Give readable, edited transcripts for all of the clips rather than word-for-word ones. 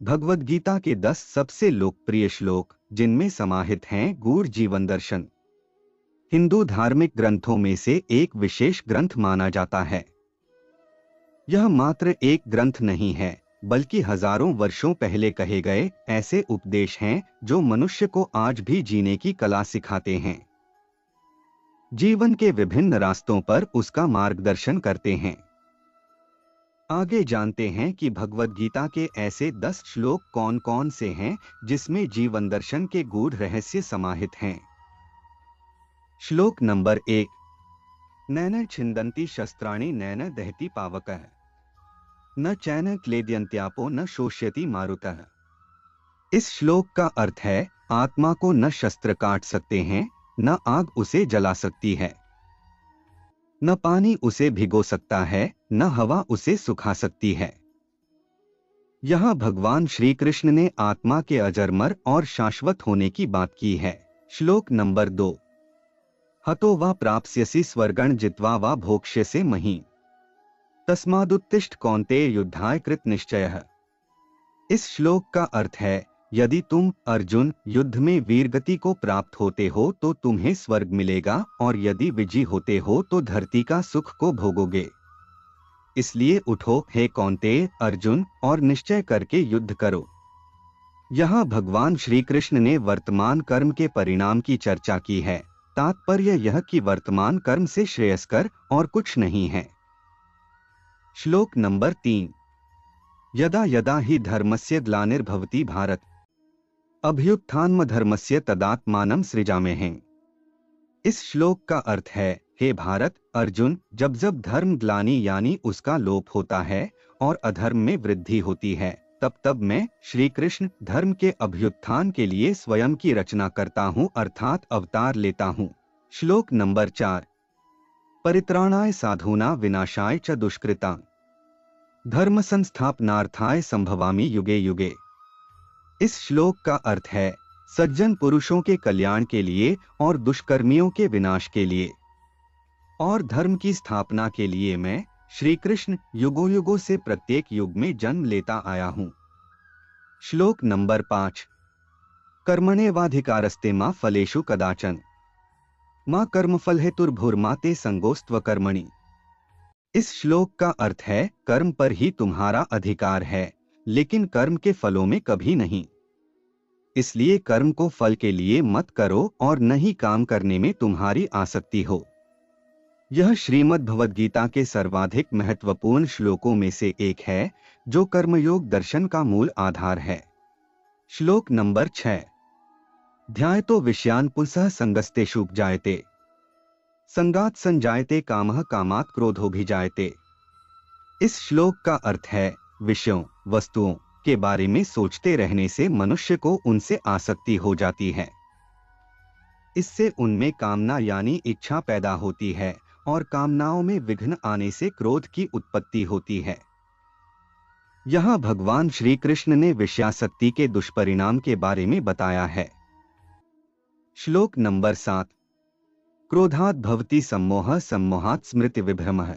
भगवद गीता के 10 सबसे लोकप्रिय श्लोक, जिनमें समाहित हैं गूढ़ जीवन दर्शन, हिंदू धार्मिक ग्रंथों में से एक विशेष ग्रंथ माना जाता है। यह मात्र एक ग्रंथ नहीं है, बल्कि हजारों वर्षों पहले कहे गए ऐसे उपदेश हैं जो मनुष्य को आज भी जीने की कला सिखाते हैं, जीवन के विभिन्न रास्तों पर उसका मार्गदर्शन करते हैं। आगे जानते हैं कि भगवद गीता के ऐसे 10 श्लोक कौन कौन से हैं जिसमें जीवन दर्शन के गूढ़ रहस्य समाहित हैं। श्लोक नंबर 1। नैन छिन्दन्ति शस्त्राणि नैन दहति पावकः न चैन क्लेद्यन्त्यापो न शोष्यति मारुतः। इस श्लोक का अर्थ है, आत्मा को न शस्त्र काट सकते हैं, न आग उसे जला सकती है, न पानी उसे भिगो सकता है, न हवा उसे सुखा सकती है। यहाँ भगवान श्री कृष्ण ने आत्मा के अजरमर और शाश्वत होने की बात की है। श्लोक नंबर 2। हतो वा प्राप्स्यसि स्वर्गं जित्वा वा भोक्ष्यसे महीं तस्मादुत्तिष्ठ कौन्तेय युद्धाय कृत निश्चयः। इस श्लोक का अर्थ है, यदि तुम अर्जुन युद्ध में वीरगति को प्राप्त होते हो तो तुम्हें स्वर्ग मिलेगा, और यदि विजयी होते हो तो धरती का सुख को भोगोगे। इसलिए उठो हे कौन्तेय अर्जुन, और निश्चय करके युद्ध करो। यहाँ भगवान श्री कृष्ण ने वर्तमान कर्म के परिणाम की चर्चा की है। तात्पर्य यह कि वर्तमान कर्म से श्रेयस्कर और कुछ नहीं है। श्लोक नंबर 3। यदा यदा हि धर्मस्य ग्लानिर्भवति भारत अभ्युत्थानमधर्मस्य तदात्मानं सृजाम्यहम्। इस श्लोक का अर्थ है, हे भारत अर्जुन, जब जब धर्म ग्लानि यानी उसका लोप होता है और अधर्म में वृद्धि होती है, तब तब मैं श्री कृष्ण धर्म के अभ्युत्थान के लिए स्वयं की रचना करता हूँ, अर्थात अवतार लेता हूँ। श्लोक नंबर 4। परित्राणाय साधूना विनाशाय च दुष्कृतां धर्म संस्थापनार्थाय संभवामि युगे युगे। इस श्लोक का अर्थ है, सज्जन पुरुषों के कल्याण के लिए और दुष्कर्मियों के विनाश के लिए और धर्म की स्थापना के लिए मैं श्री कृष्ण युगों युगों से प्रत्येक युग में जन्म लेता आया हूँ। श्लोक नंबर 5। कर्मण्येवाधिकारस्ते मा फलेषु कदाचन मां कर्मफल हेतुर्भुर्मा ते संगोस्त्व कर्मणि। इस श्लोक का अर्थ है, कर्म पर ही तुम्हारा अधिकार है, लेकिन कर्म के फलों में कभी नहीं। इसलिए कर्म को फल के लिए मत करो और न ही काम करने में तुम्हारी आसक्ति हो। यह श्रीमद् भगवद गीता के सर्वाधिक महत्वपूर्ण श्लोकों में से एक है, जो कर्मयोग दर्शन का मूल आधार है। श्लोक नंबर 6। ध्यायतो विषयान् पुंसः संगस्तेषु जायते संगात संजायते कामः कामात् क्रोधोऽभिजायते। इस श्लोक का अर्थ है, विषयों वस्तुओं के बारे में सोचते रहने से मनुष्य को उनसे आसक्ति हो जाती है। इससे उनमें कामना यानी इच्छा पैदा होती है और कामनाओं में विघ्न आने से क्रोध की उत्पत्ति होती है। यहाँ भगवान श्री कृष्ण ने विषयासक्ति के दुष्परिणाम के बारे में बताया है। श्लोक नंबर 7। क्रोधात् भवति सम्मोहः सम्मोहात् स्मृति विभ्रमः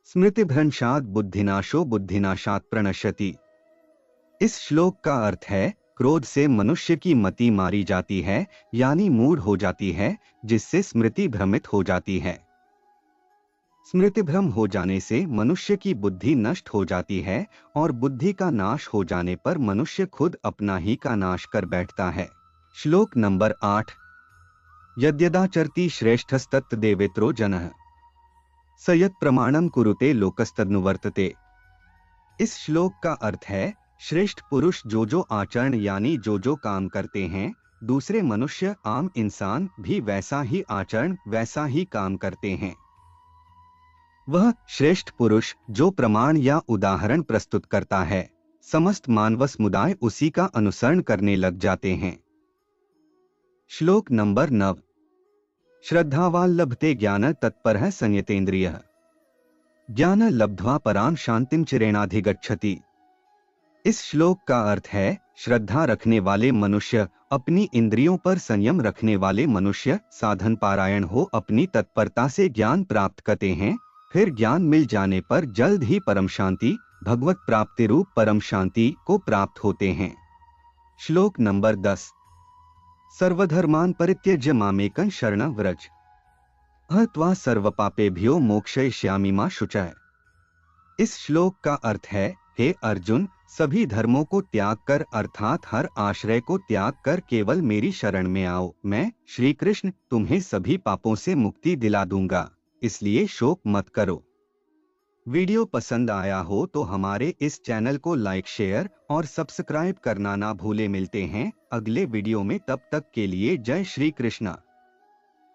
स्मृतिभ्रंशात् बुद्धिनाशो बुद्धिनाशात् प्रणश्यति। इस श्लोक का अर्थ है, क्रोध से मनुष्य की मति मारी जाती है यानी मूढ़ हो जाती है, जिससे स्मृति भ्रमित हो जाती है। स्मृति भ्रम हो जाने से मनुष्य की बुद्धि नष्ट हो जाती है और बुद्धि का नाश हो जाने पर मनुष्य खुद अपना ही का नाश कर बैठता है। श्लोक नंबर 8। यद्यदाचरति श्रेष्ठस्तत्तदेवेत्रो जनः स यत् प्रमाणं कुरुते लोकस्तदनुवर्तते। इस श्लोक का अर्थ है, श्रेष्ठ पुरुष जो जो आचरण यानी जो जो काम करते हैं, दूसरे मनुष्य आम इंसान भी वैसा ही आचरण वैसा ही काम करते हैं। वह श्रेष्ठ पुरुष जो प्रमाण या उदाहरण प्रस्तुत करता है, समस्त मानव समुदाय उसी का अनुसरण करने लग जाते हैं। श्लोक नंबर 9। श्रद्धावान् लभते ज्ञान तत्परः संयतेन्द्रियः ज्ञान लब्ध्वा परां शांतिं चिरेणाधिगच्छति। इस श्लोक का अर्थ है, श्रद्धा रखने वाले मनुष्य, अपनी इंद्रियों पर संयम रखने वाले मनुष्य साधन पारायण हो अपनी तत्परता से ज्ञान प्राप्त करते हैं, फिर ज्ञान मिल जाने पर जल्द ही परम शांति भगवत प्राप्ति रूप परम शांति को प्राप्त होते हैं। श्लोक नंबर 10। सर्वधर्मान परित्यज्य मामेकं शरणं व्रज त्वा सर्वपापेभ्यो मोक्षयिष्यामि मा शुचः। इस श्लोक का अर्थ है, हे अर्जुन, सभी धर्मों को त्याग कर अर्थात हर आश्रय को त्याग कर केवल मेरी शरण में आओ। मैं श्री कृष्ण तुम्हें सभी पापों से मुक्ति दिला दूंगा, इसलिए शोक मत करो। वीडियो पसंद आया हो तो हमारे इस चैनल को लाइक, शेयर और सब्सक्राइब करना ना भूले। मिलते हैं अगले वीडियो में, तब तक के लिए जय श्री कृष्ण।